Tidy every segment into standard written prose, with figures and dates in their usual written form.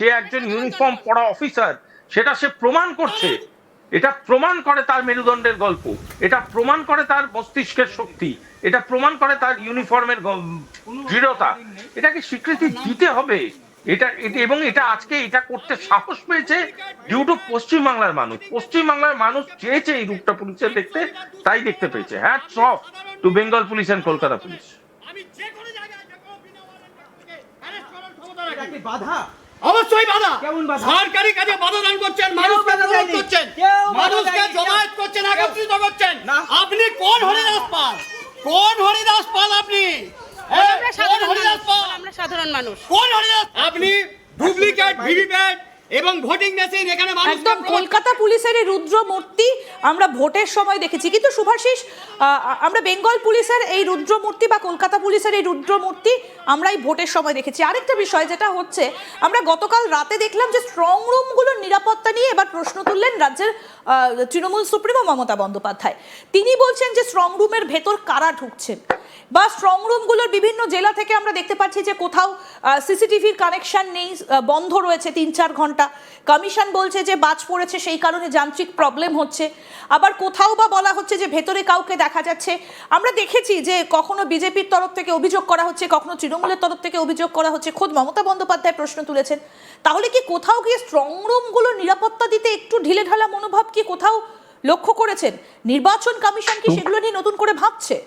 সে একজন ইউনিফর্ম পরা অফিসার, সেটা সে প্রমাণ করছে। এটা প্রমাণ করে তার মেরুদণ্ডের গল্প, এটা প্রমাণ করে তার মস্তিষ্কের শক্তি, এটা প্রমাণ করে তার ইউনিফর্মের দৃঢ়তা। এটাকে স্বীকৃতি দিতে হবে। এবং এটা আজকে এটা করতে সাহস পেয়েছে ডিউ টু পশ্চিমবাংলার মানুষ। পশ্চিমবাংলার মানুষ চেয়েছে এই রূপটা পুলিশে দেখতে, তাই দেখতে পেয়েছে। Hats off to Bengal police and Kolkata police. বাধা অবশ্যই বাধা। কেমন বাধা? সরকারি কাজে বাধা দান করছেন, মানুষকে প্রমোট করছেন, মানুষকে জমায়েত করছেন, একত্রিত করছেন। আপনি কোন হরিদাস পাল? কোন হরিদাস পাল আপনি? কোন হরিদাস পাল? আমরা সাধারণ মানুষ। কোন হরিদাস? আপনি ডুপ্লিকেট ভিভিপ্যাট এবং ভোটিং মেশিন এখানে একদম কলকাতা পুলিশের এই রুদ্র মূর্তি আমরা ভোটের সময় দেখেছি, কিন্তু শুভাশিস আমরা বেঙ্গল পুলিশের এই রুদ্র মূর্তি বা কলকাতা পুলিশের এই রুদ্র মূর্তি আমরা এই ভোটের সময় দেখেছি। আরেকটা বিষয় যেটা হচ্ছে, আমরা গতকাল রাতে দেখলাম যে স্ট্রং রুমগুলোর নিরাপত্তা নিয়ে এবার প্রশ্ন তুললেন রাজ্যের তৃণমূল সুপ্রিমো মমতা বন্দ্যোপাধ্যায়। তিনি বলছেন যে স্ট্রং রুমের ভেতর কারা ঢুকছেন, বা স্ট্রং রুমগুলোর বিভিন্ন জেলা থেকে আমরা দেখতে পাচ্ছি যে কোথাও সিসিটিভির কানেকশন নেই, বন্ধ রয়েছে ৩-৪ ঘন্টা। কমিশন বলছে যে বাজ পড়েছে, সেই কারণে যান্ত্রিক প্রবলেম হচ্ছে। আবার কোথাও বা বলা হচ্ছে যে ভেতরে কাউকে দেখা যাচ্ছে। আমরা দেখেছি যে কখনো বিজেপির তরফ থেকে অভিযোগ করা হচ্ছে, কখনো তৃণমূলের তরফ থেকে অভিযোগ করা হচ্ছে, খোদ মমতা বন্দ্যোপাধ্যায় প্রশ্ন তুলেছেন। তাহলে কি কোথাও গিয়ে স্ট্রং রুমগুলোর নিরাপত্তা দিতে একটু ঢিলেঢালা মনোভাব কি কোথাও লক্ষ্য করেছেন? নির্বাচন কমিশন কি সেগুলো নিয়ে নতুন করে ভাবছে?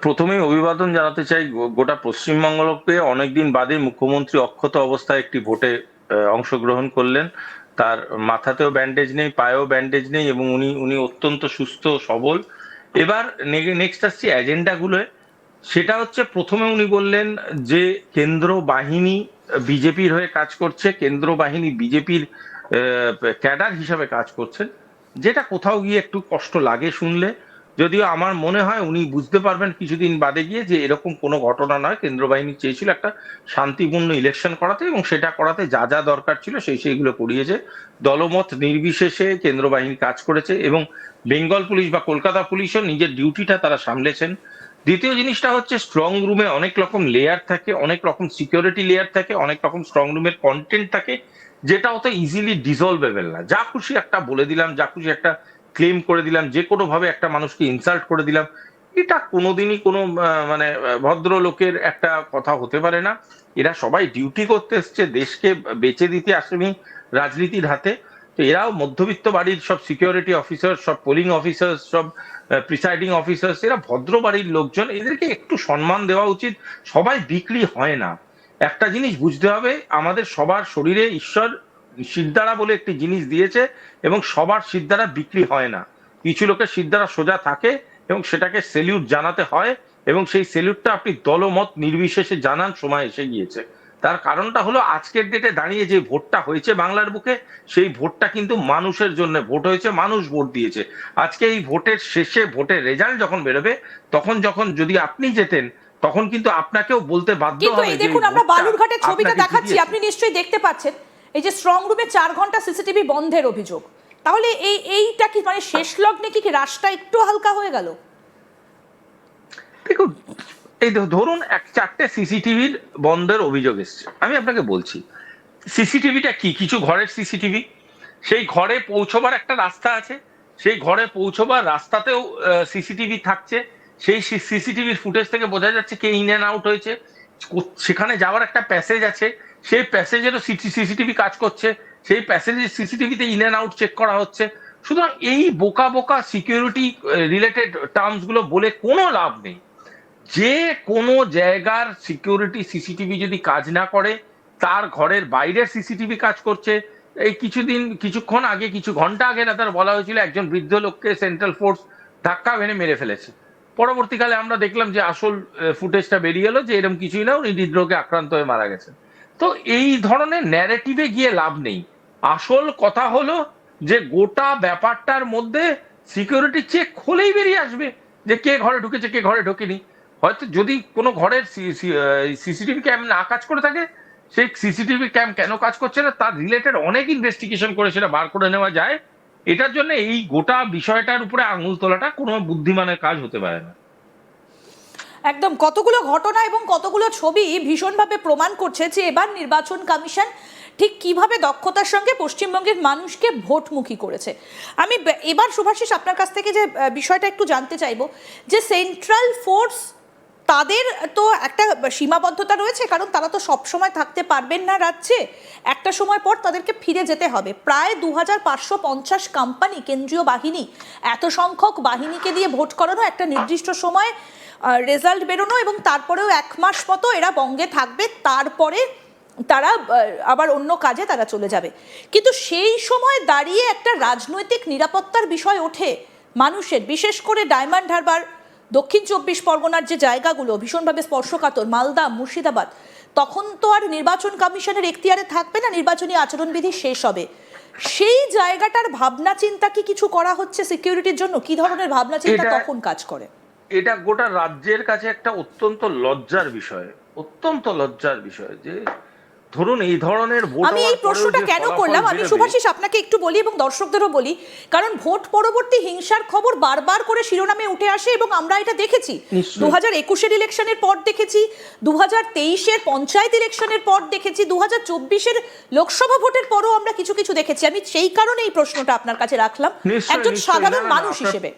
প্রথমেই অভিবাদন জানাতে চাই গোটা পশ্চিমবঙ্গকে। অনেকদিন বাদে মুখ্যমন্ত্রী অক্ষত অবস্থায় একটি ভোটে অংশগ্রহণ করলেন। তার মাথাতেও ব্যান্ডেজ নেই, পায়েও ব্যান্ডেজ নেই, এবং উনি অত্যন্ত সুস্থ সবল। এবার নেক্সট আসছে এজেন্ডা গুলোয়। সেটা হচ্ছে, প্রথমে উনি বললেন যে কেন্দ্র বাহিনী বিজেপির হয়ে কাজ করছে, কেন্দ্র বাহিনী বিজেপির ক্যাডার হিসাবে কাজ করছেন, যেটা কোথাও গিয়ে একটু কষ্ট লাগে শুনলে। যদিও আমার মনে হয় উনি বুঝতে পারবেন কিছুদিন বাদে গিয়ে যে এরকম কোনো ঘটনা নয়। কেন্দ্র বাহিনী চেয়েছিল একটা শান্তিপূর্ণ ইলেকশন করাতে, এবং সেটা করাতে যা যা দরকার ছিল সেইগুলো করিয়েছে। দলমত নির্বিশেষে কেন্দ্র বাহিনী কাজ করেছে, এবং বেঙ্গল পুলিশ বা কলকাতা পুলিশও নিজের ডিউটিটা তারা সামলেছেন। দ্বিতীয় জিনিসটা হচ্ছে, স্ট্রং রুমে অনেক রকম লেয়ার থাকে, অনেক রকম সিকিউরিটি লেয়ার থাকে, অনেক রকম স্ট্রং রুমের কন্টেন্ট থাকে, যেটা অত ইজিলি ডিসলভেবল না। যা খুশি একটা বলে দিলাম, যা খুশি একটা ক্লেম করে দিলাম, যে কোনো ভাবে একটা মানুষকে ইনসাল্ট করে দিলাম, এটা কোনোদিনই কোনো মানে ভদ্রলোকের একটা কথা হতে পারে না। এরা সবাই ডিউটি করতে এসছে, দেশকে বেঁচে দিতে আসেনি রাজনীতির হাতে। তো এরাও মধ্যবিত্ত বাড়ির সব সিকিউরিটি অফিসার, সব পোলিং অফিসার, সব প্রিসাইডিং অফিসার, এরা ভদ্র বাড়ির লোকজন, এদেরকে একটু সম্মান দেওয়া উচিত। সবাই বিক্রি হয় না। একটা জিনিস বুঝতে হবে, আমাদের সবার শরীরে ঈশ্বর সিদ্ধারা বলে একটি জিনিস দিয়েছে, এবং সবার সিদ্ধারা বিক্রি হয় না। কিছু লোকের সিদ্ধারা সোজা থাকে, এবং সেটাকে সেলিউট জানাতে হয়, এবং সেই সেলিউটটা আপনি দলমত নির্বিশেষে জানান। সময় এসে গিয়েছে। তার কারণটা হলো, আজকের ডেটে দাঁড়িয়ে যে ভোটটা হয়েছে বাংলার বুকে, সেই ভোটটা কিন্তু মানুষের জন্য ভোট হয়েছে, মানুষ ভোট দিয়েছে। আজকে এই ভোটের শেষে, ভোটের রেজাল্ট যখন বেরোবে, তখন যদি আপনি যেতেন, তখন কিন্তু আপনাকেও বলতে বাধ্য হবে। কিন্তু এই দেখুন, আমরা বালুরঘাটের ছবিটা দেখাচ্ছি, আপনি নিশ্চয়ই দেখতে পাচ্ছেন, এই যে স্ট্রং রুমে 4 ঘন্টা সিসিটিভি বন্ধের অভিযোগ। তাহলে এইটা কি মানে শেষ লগ্নে কি রাশটা একটু হালকা হয়ে গেল? দেখুন, এই ধরুন 4টে সিসিটিভির বন্ধের অভিযোগ এসছে। আমি আপনাকে বলছি, সিসিটিভিটা কি? কিছু ঘরের সিসিটিভি, সেই ঘরে পৌঁছবার একটা রাস্তা আছে, সেই ঘরে পৌঁছবার রাস্তাতেও সিসিটিভি থাকছে। সেই সিসিটিভির ফুটেজ থেকে বোঝা যাচ্ছে কে ইন অ্যান্ড আউট হয়েছে। সেখানে যাওয়ার একটা প্যাসেজ আছে, সেই প্যাসেজেরও সিসিটিভি কাজ করছে, সেই প্যাসেজের সিসিটিভিতে ইন অ্যান্ড আউট চেক করা হচ্ছে। সুতরাং এই বোকা বোকা সিকিউরিটি রিলেটেড টার্মস গুলো বলে কোনো লাভ নেই। যে কোনো জায়গার সিকিউরিটি সিসিটিভি যদি কাজ না করে, তার ঘরের বাইরের সিসিটিভি কাজ করছে। এই কিছুক্ষণ আগে, কিছু ঘন্টা আগে না, তার বলা হয়েছিল একজন বৃদ্ধ লোককে সেন্ট্রাল ফোর্স ধাক্কা ভেঙে মেরে ফেলেছে। পরবর্তীকালে আমরা দেখলাম যে আসল ফুটেজটা বেরিয়ে এলো যে এরকম কিছুই না, উনি হৃদরোগে আক্রান্ত হয়ে মারা গেছেন। তো এই ধরনের ন্যারেটিভে গিয়ে লাভ নেই। আসল কথা হলো যে গোটা ব্যাপারটার মধ্যে সিকিউরিটি চেক হলেই বেরিয়ে আসবে যে কে ঘরে ঢুকেছে, কে ঘরে ঢোকেনি। হয়তো যদি কোনো ঘরের সিসিটিভি ক্যাম না কাজ করে থাকে, সেই সিসিটিভি ক্যাম কেন কাজ করছে না তার রিলেটেড অনেক ইনভেস্টিগেশন করে সেটা বার করে নেওয়া যায়। এটার জন্য এই গোটা বিষয়টার উপরে আঙুল তোলাটা কোনো বুদ্ধিমানের কাজ হতে পারে না। একদম কতগুলো ঘটনা এবং কতগুলো ছবি ভীষণভাবে প্রমাণ করছে যে এবার নির্বাচন কমিশন ঠিক কিভাবে দক্ষতার সঙ্গে পশ্চিমবঙ্গের মানুষকে ভোটমুখী করেছে। আমি এবার শুভাশিস আপনার কাছ থেকে যে বিষয়টা একটু জানতে চাইবো যে সেন্ট্রাল ফোর্স তাদের তো একটা সীমাবদ্ধতা রয়েছে, কারণ তারা তো সব সময় থাকতে পারবেন না রাজ্যে, একটা সময় পর তাদেরকে ফিরে যেতে হবে। প্রায় 2550 কোম্পানি, কেন্দ্রীয় বাহিনী, এত সংখ্যক বাহিনীকে দিয়ে ভোট করানো, একটা নির্দিষ্ট সময় রেজাল্ট বেরোনো এবং তারপরেও 1 মাস মতো এরা বঙ্গে থাকবে, তারপরে তারা আবার অন্য কাজে তারা চলে যাবে। কিন্তু সেই সময় দাঁড়িয়ে একটা রাজনৈতিক নিরাপত্তার বিষয় ওঠে মানুষের, বিশেষ করে ডায়মন্ড হারবার, দক্ষিণ 24 পরগনার যে জায়গাগুলো ভীষণভাবে স্পর্শকাতর, মালদা, মুর্শিদাবাদ, তখন তো আর নির্বাচন কমিশনের এখতিয়ারে থাকবে না, নির্বাচনী আচরণবিধি শেষ হবে। সেই জায়গাটার ভাবনা চিন্তা কি কিছু করা হচ্ছে সিকিউরিটির জন্য? কি ধরনের ভাবনা চিন্তা তখন কাজ করে? এটা গোটা রাজ্যের কাছে একটা অত্যন্ত লজ্জার বিষয়, অত্যন্ত লজ্জার বিষয় যে ধরুন এই ধরনের ভোট। আমি এই প্রশ্নটা কেন করলাম, আমি শুভাশিস আপনাকে একটু বলি এবং দর্শকদেরও বলি, কারণ ভোট পরবর্তী হিংসার খবর বারবার করে শিরোনামে উঠে আসে এবং আমরা এটা দেখেছি 2021-এর ইলেকশনের পর দেখেছি, 2023-এর পঞ্চায়েত ইলেকশনের পর দেখেছি, 2024-এর লোকসভা ভোটের পরও আমরা কিছু কিছু দেখেছি। আমি সেই কারণে এই প্রশ্নটা আপনার কাছে রাখলাম একজন সাধারণ মানুষ হিসেবে।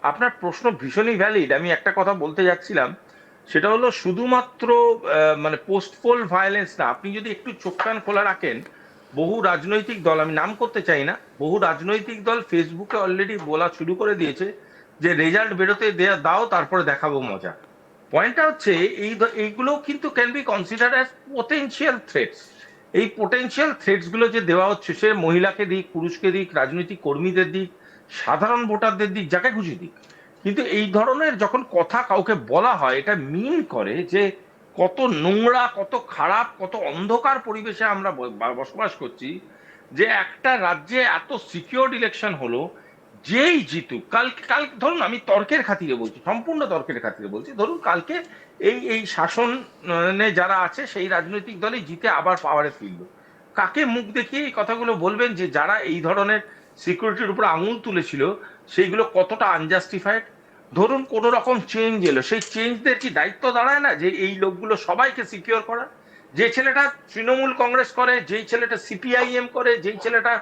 আপনার প্রশ্ন ভীষণই ভ্যালিড। আমি একটা কথা বলতে যাচ্ছিলাম, সেটা হলো শুধুমাত্র মানে পোস্ট পোল ভায়োলেন্স না। আপনি যদি একটু চোখ কান খোলা রাখেন, বহু রাজনৈতিক দল, আমি নাম করতে চাই না, বহু রাজনৈতিক দল ফেসবুকে অলরেডি বলা শুরু করে দিয়েছে যে রেজাল্ট বেরোতে দাও, তারপরে দেখাবো মজা। পয়েন্টটা হচ্ছে এইগুলো কিন্তু can be consider as potential threats. এই পোটেনশিয়াল থ্রেটস গুলো যে দেওয়া হচ্ছে, সে মহিলাকে দিক, পুরুষকে দিক, রাজনৈতিক কর্মীদের দিক, সাধারণ ভোটারদের দিক, যাকে খুশি দিক, কিন্তু এই ধরনের যখন কথা কাউকে বলা হয়, এটা মিন করে যে কত নোংরা, কত খারাপ, কত অন্ধকার পরিবেশে আমরা বসবাস করছি। যে একটা রাজ্যে এত সিকিউরড ইলেকশন হলো, যেই জিতুক, কাল ধরুন, আমি তর্কের খাতিরে বলছি, সম্পূর্ণ তর্কের খাতিরে বলছি, ধরুন কালকে এই শাসনে যারা আছে সেই রাজনৈতিক দলই জিতে আবার পাওয়ারে ফিরল, কাকে মুখ দেখিয়ে এই কথাগুলো বলবেন যে যারা এই ধরনের সিকিউরিটির উপর আঙুল তুলেছিল সেইগুলো কতটা আনজাস্টিফাইড? ধরুন কোনো রকম চেঞ্জ এলো, সেই চেঞ্জদের কি দায়িত্ব দাঁড়ায় না যে এই লোকগুলো সবাইকে সিকিউর করা? যে ছেলেটা তৃণমূল কংগ্রেস করে, যেই ছেলেটা সিপিআইএম করে, যেই ছেলেটা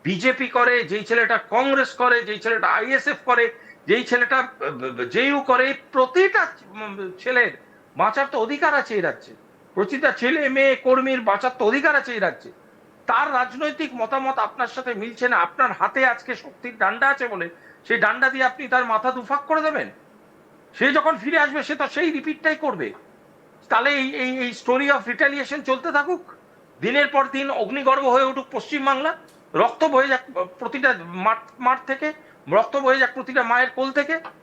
বিজেপি করে, যেই ছেলেটা কংগ্রেস করে, যেই ছেলেটা আইএসএফ করে, যেই ছেলেটা জেইউ করে, প্রতিটা ছেলের বাঁচার তো অধিকার আছে এই রাজ্যে। প্রতিটা ছেলে মেয়ে কর্মীর বাঁচার তো অধিকার আছে এই রাজ্যে। তার রাজনৈতিক মতামত আপনার সাথে মিলছে না, আপনার হাতে আজকে শক্তির ডান্ডা আছে বলে সেই ডান্ডা দিয়ে আপনি তার মাথা দুফাক করে দেবেন? সে যখন ফিরে আসবে সে তো সেই রিপিটটাই করবে। তাহলে এই স্টোরি অফ রিটালিয়েশন চলতে থাকুক, দিনের পর দিন অগ্নিগর্ভ হয়ে উঠুক পশ্চিমবাংলা, রক্ত বয়ে যাক প্রতিটা মাঠ থেকে, রক্ত বয়ে যাক প্রতিটা মায়ের কোল থেকে,